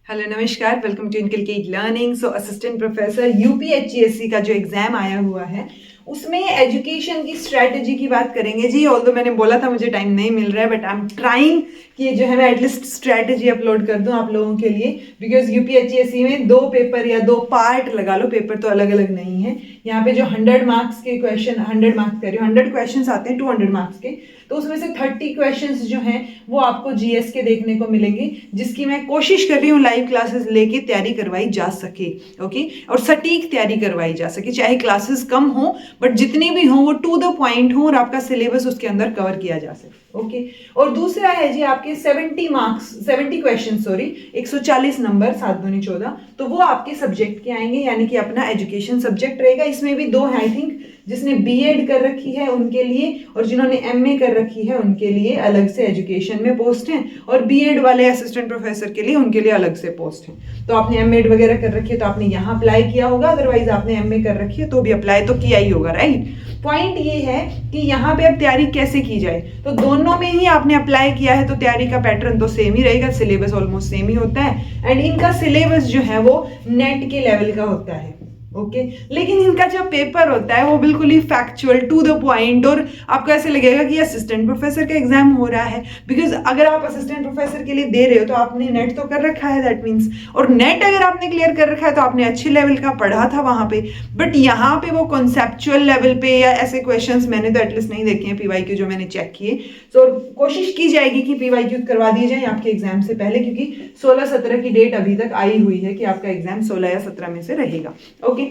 Hello नमस्कार, welcome to inculcate learning. So assistant professor UPHCSC का जो एग्जाम आया हुआ है उसमें एजुकेशन की स्ट्रैटेजी की बात करेंगे जी। ऑल्दो मैंने बोला था मुझे टाइम नहीं मिल रहा है, बट आई एम ट्राइंग कि जो है मैं एटलीस्ट स्ट्रैटेजी अपलोड कर दूं आप लोगों के लिए, बिकॉज यूपीएचसीएससी में दो पेपर या दो पार्ट लगा लो, पेपर तो अलग अलग नहीं है। यहाँ पे जो 100 मार्क्स के क्वेश्चन, 100 मार्क्स कह रही हूँ, 100 क्वेश्चन आते हैं 200 मार्क्स के, तो उसमें से 30 क्वेश्चंस जो हैं वो आपको जीएस के देखने को मिलेंगे, जिसकी मैं कोशिश कर रही हूँ लाइव क्लासेस लेके तैयारी करवाई जा सके। ओके, और सटीक तैयारी करवाई जा सके, चाहे क्लासेस कम हो बट जितनी भी हो वो टू द पॉइंट हो और आपका सिलेबस उसके अंदर कवर किया जा सके। ओके, और दूसरा है जी आपके 70 मार्क्स, 70 क्वेश्चन सॉरी, 140 नंबर, 7 दूनी 14, तो वो आपके सब्जेक्ट के आएंगे, यानी कि अपना एजुकेशन सब्जेक्ट रहेगा। इसमें भी दो है आई थिंक, जिसने बीएड कर रखी है उनके लिए और जिन्होंने एमए कर रखी है उनके लिए अलग से एजुकेशन में पोस्ट है, और बीएड वाले असिस्टेंट प्रोफेसर के लिए उनके लिए अलग से पोस्ट है। तो आपने एमएड वगैरह कर रखी है तो आपने यहाँ अप्लाई किया होगा, अदरवाइज आपने एमए कर रखी है तो भी अप्लाई तो किया ही होगा, राइट। पॉइंट ये है कि यहाँ पे अब तैयारी कैसे की जाए, तो दोनों में ही आपने अप्लाई किया है तो तैयारी का पैटर्न तो सेम ही रहेगा, सिलेबस ऑलमोस्ट सेम ही होता है, एंड इनका सिलेबस जो है वो नेट के लेवल का होता है। ओके, लेकिन इनका जो पेपर होता है वो बिल्कुल ही फैक्चुअल, टू द पॉइंट, और आपको ऐसे लगेगा कि असिस्टेंट प्रोफेसर का एग्जाम हो रहा है, बिकॉज अगर आप असिस्टेंट प्रोफेसर के लिए दे रहे हो तो आपने नेट तो कर रखा है, दैट मीन्स, और नेट अगर आपने क्लियर कर रखा है तो आपने अच्छे लेवल का पढ़ा था वहां पे। बट यहाँ पे वो कॉन्सेप्चुअल लेवल पे या ऐसे क्वेश्चंस मैंने तो एटलीस्ट नहीं देखे हैं पीवाईक्यू जो मैंने चेक किए। तो कोशिश की जाएगी कि पीवाईक्यू करवा दिए जाए आपके एग्जाम से पहले, क्योंकि 16-17 की डेट अभी तक आई हुई है कि आपका एग्जाम 16 या 17 में से रहेगा। ओके,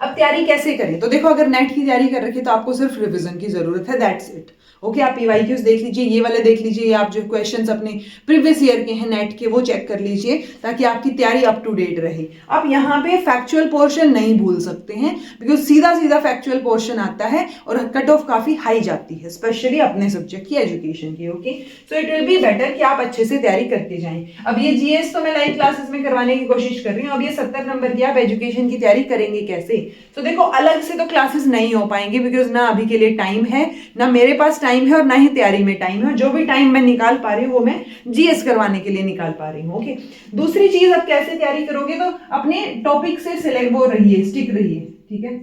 अब तैयारी कैसे करें, तो देखो अगर नेट की तैयारी कर रखी है तो आपको सिर्फ रिवीजन की जरूरत है, दैट्स इट। ओके, आप पीवाईक्यूज देख लीजिए, ये वाले देख लीजिए, आप जो क्वेश्चंस अपने प्रीवियस ईयर के हैं नेट के वो चेक कर लीजिए, ताकि आपकी तैयारी अप टू डेट रहे। आप यहाँ पे फैक्चुअल पोर्शन नहीं भूल सकते हैं, बिकॉज सीधा सीधा फैक्चुअल पोर्शन आता है और कट ऑफ काफी हाई जाती है, स्पेशली अपने सब्जेक्ट की एजुकेशन की। Okay, so it will be better कि आप अच्छे से तैयारी करके जाएं। अब ये जीएस तो मैं लाइव क्लासेस में करवाने की कोशिश कर रही हूँ, अब ये 70 नंबर की आप एजुकेशन की तैयारी करेंगे कैसे, तो देखो अलग से तो क्लासेस नहीं हो पाएंगे, बिकॉज ना अभी के लिए टाइम है, ना मेरे पास टाइम है, और ना ही तैयारी में टाइम है। जो भी टाइम मैं निकाल पा रही हूँ वो मैं जीएस करवाने के लिए निकाल पा रही हूँ। ओके, दूसरी चीज, अब कैसे तैयारी करोगे, तो अपने टॉपिक से सिलेक्ट वो रहिए, स्टिक रहिए, ठीक है।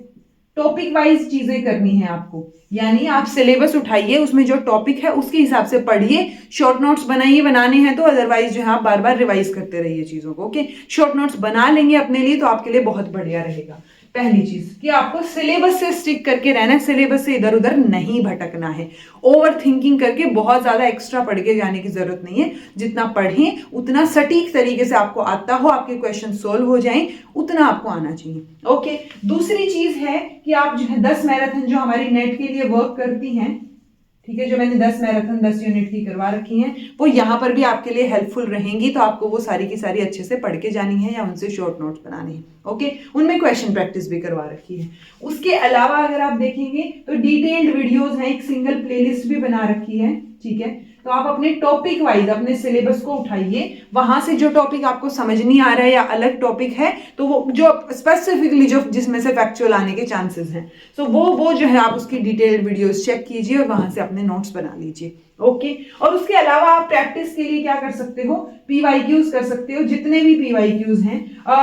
टॉपिक वाइज चीजें करनी है आपको, यानी आप सिलेबस उठाइए, उसमें जो टॉपिक है उसके हिसाब से पढ़िए, शॉर्ट नोट्स बनाइए, बनाने हैं तो, अदरवाइज जो है आप बार बार रिवाइज करते रहिए चीजों को। ओके, शॉर्ट नोट्स बना लेंगे अपने लिए तो आपके लिए बहुत बढ़िया रहेगा। पहली चीज कि आपको सिलेबस से स्टिक करके रहना है, सिलेबस से इधर उधर नहीं भटकना है, ओवर थिंकिंग करके बहुत ज्यादा एक्स्ट्रा पढ़ के जाने की जरूरत नहीं है। जितना पढ़ें उतना सटीक तरीके से आपको आता हो, आपके क्वेश्चन सोल्व हो जाएं, उतना आपको आना चाहिए। ओके, दूसरी चीज है कि आप जो है 10 मैराथन जो हमारी नेट के लिए वर्क करती हैं, ठीक है, जो मैंने 10 मैराथन 10 यूनिट की करवा रखी हैं, वो यहाँ पर भी आपके लिए हेल्पफुल रहेंगी, तो आपको वो सारी की सारी अच्छे से पढ़ के जानी है या उनसे शॉर्ट नोट्स बनाने हैं। ओके, उनमें क्वेश्चन प्रैक्टिस भी करवा रखी है। उसके अलावा अगर आप देखेंगे तो डिटेल्ड वीडियोस हैं, एक सिंगल प्लेलिस्ट भी बना रखी है, ठीक है। तो आप अपने टॉपिक वाइज अपने सिलेबस को उठाइए, वहां से जो टॉपिक आपको समझ नहीं आ रहा है या अलग टॉपिक है तो वो जो स्पेसिफिकली जो जिसमें से फैक्चुअल आने के चांसेस हैं, तो वो जो है आप उसकी डिटेल्ड वीडियोस चेक कीजिए और वहां से अपने नोट्स बना लीजिए। ओके, और उसके अलावा आप प्रैक्टिस के लिए क्या कर सकते हो, पीवाईक्यूज कर सकते हो, जितने भी पीवाईक्यूज हैं,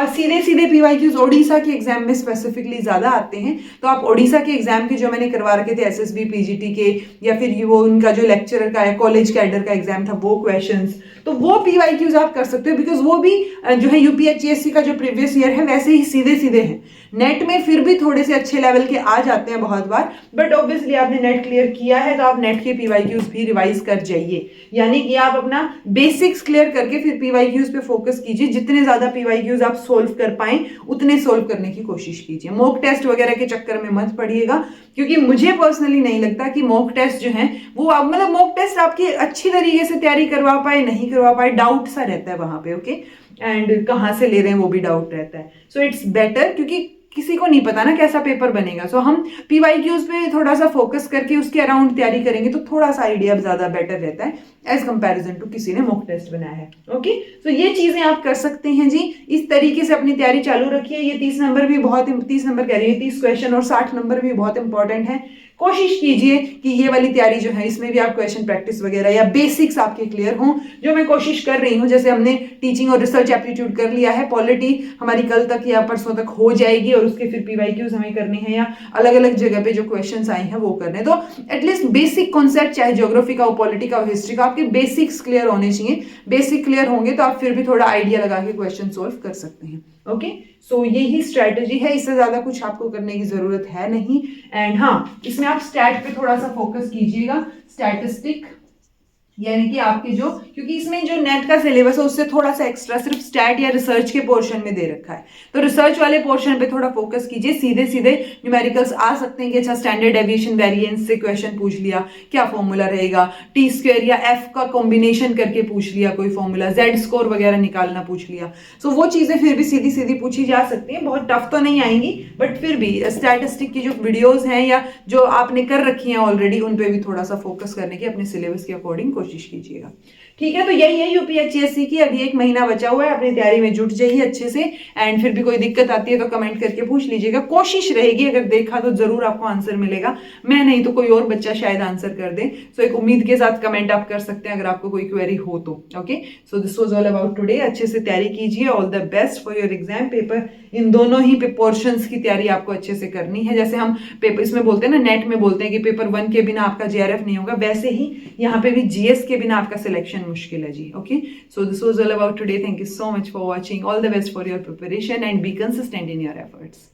सीधे सीधे पीवाईक्यूज ओडिशा के एग्जाम में स्पेसिफिकली ज्यादा आते हैं, तो आप ओडिशा के एग्जाम के जो मैंने करवा रखे थे एसएसबी पीजीटी के, या फिर वो उनका जो लेक्चरर का है, कॉलेज कैडर का एग्जाम था, वो क्वेश्चंस, तो वो पीवाईक्यूज आप कर सकते हो, बिकॉज वो भी जो है यूपीएचसीएससी का जो प्रीवियस ईयर है वैसे ही सीधे सीधे हैं। नेट में फिर भी थोड़े से अच्छे लेवल के आ जाते हैं बहुत बार, बट ऑब्वियसली आपने नेट क्लियर किया है तो आप नेट के पीवाईक्यूज भी रिवाइज कर जाइए, यानी कि आप अपना बेसिक्स क्लियर करके फिर पीवाईक्यूज पे फोकस कीजिए। जितने ज्यादा पीवाईक्यूज आप सोल्व कर पाए उतने सोल्व करने की कोशिश कीजिए। मॉक टेस्ट वगैरह के चक्कर में मत पड़िएगा, क्योंकि मुझे पर्सनली नहीं लगता कि मॉक टेस्ट जो है वो मतलब मॉक टेस्ट आपकी अच्छी तरीके से तैयारी करवा पाए नहीं करवा पाए, डाउट सा रहता है वहां पे। ओके, एंड कहाँ से ले रहे हैं वो भी डाउट रहता है। सो इट्स बेटर, क्योंकि किसी को नहीं पता ना कैसा पेपर बनेगा, सो हम पीवाईक्यूज पे थोड़ा सा फोकस करके उसके अराउंड तैयारी करेंगे तो थोड़ा सा आइडिया ज्यादा बेटर रहता है एज कंपैरिजन टू किसी ने मॉक टेस्ट बनाया है। ओके, तो ये चीजें आप कर सकते हैं जी, इस तरीके से अपनी तैयारी चालू रखिए। ये 30 नंबर भी बहुत, 30 नंबर कह रही है, 30 क्वेश्चन और 60 नंबर भी बहुत इंपॉर्टेंट है। कोशिश कीजिए कि ये वाली तैयारी जो है इसमें भी आप क्वेश्चन प्रैक्टिस वगैरह या बेसिक्स आपके क्लियर हों, जो मैं कोशिश कर रही हूँ। जैसे हमने टीचिंग और रिसर्च एप्टीट्यूड कर लिया है, पॉलिटी हमारी कल तक या परसों तक हो जाएगी और उसके फिर पीवाईक्यूज हमें करने हैं या अलग अलग जगह पे जो क्वेश्चंस आए हैं वो करने। तो एटलीस्ट बेसिक कॉन्सेप्ट, चाहे ज्योग्राफी का हो, पॉलिटी का हो, हिस्ट्री का, आपके बेसिक्स क्लियर होने चाहिए। बेसिक क्लियर होंगे तो आप फिर भी थोड़ा आइडिया लगा के क्वेश्चन सोल्व कर सकते हैं। ओके, सो यही स्ट्रैटेजी है, इससे ज्यादा कुछ आपको करने की जरूरत है नहीं। एंड हाँ, इसमें आप स्टैट पे थोड़ा सा फोकस कीजिएगा, स्टैटिस्टिक, यानी कि आपके जो, क्योंकि इसमें जो नेट का सिलेबस है उससे थोड़ा सा एक्स्ट्रा सिर्फ स्टैट या रिसर्च के पोर्शन में दे रखा है, तो रिसर्च वाले पोर्शन पे थोड़ा फोकस कीजिए। सीधे सीधे न्यूमेरिकल्स आ सकते हैं कि अच्छा स्टैंडर्ड डेविएशन वेरिएंस से क्वेश्चन पूछ लिया, क्या फॉर्मूला रहेगा, टी स्क्वायर या एफ का कॉम्बिनेशन करके पूछ लिया कोई फॉर्मूला, जेड स्कोर वगैरह निकालना पूछ लिया। सो वो चीजें फिर भी सीधी सीधी पूछी जा सकती हैं, बहुत टफ तो नहीं आएंगी, बट फिर भी स्टैटिस्टिक की जो वीडियोज हैं या जो आपने कर रखी हैं ऑलरेडी, उन पे भी थोड़ा सा फोकस करने की अपने सिलेबस के अकॉर्डिंग कोशिश कीजिएगा। ठीक है, तो यही है यूपीएचसीएससी की, अभी 1 महीना बचा हुआ है, अपनी तैयारी में जुट जाइए अच्छे से। एंड फिर भी कोई दिक्कत आती है तो कमेंट करके पूछ लीजिएगा, कोशिश रहेगी, अगर देखा तो जरूर आपको आंसर मिलेगा, मैं नहीं तो कोई और बच्चा शायद आंसर कर दे। सो एक उम्मीद के साथ कमेंट आप कर सकते हैं अगर आपको कोई क्वेरी हो तो। Okay, so this was all about today. अच्छे से तैयारी कीजिए, all the best for your exam paper. इन दोनों ही पोर्शंस की तैयारी आपको अच्छे से करनी है। जैसे हम पेपर इसमें बोलते हैं ना, नेट में बोलते हैं कि पेपर 1 के बिना आपका जेआरएफ नहीं होगा, वैसे ही यहाँ पे भी जीएस के बिना आपका सिलेक्शन मुश्किल है जी। Okay, so this was all about today. Thank you so much for watching, all the best for your preparation and be consistent in your efforts.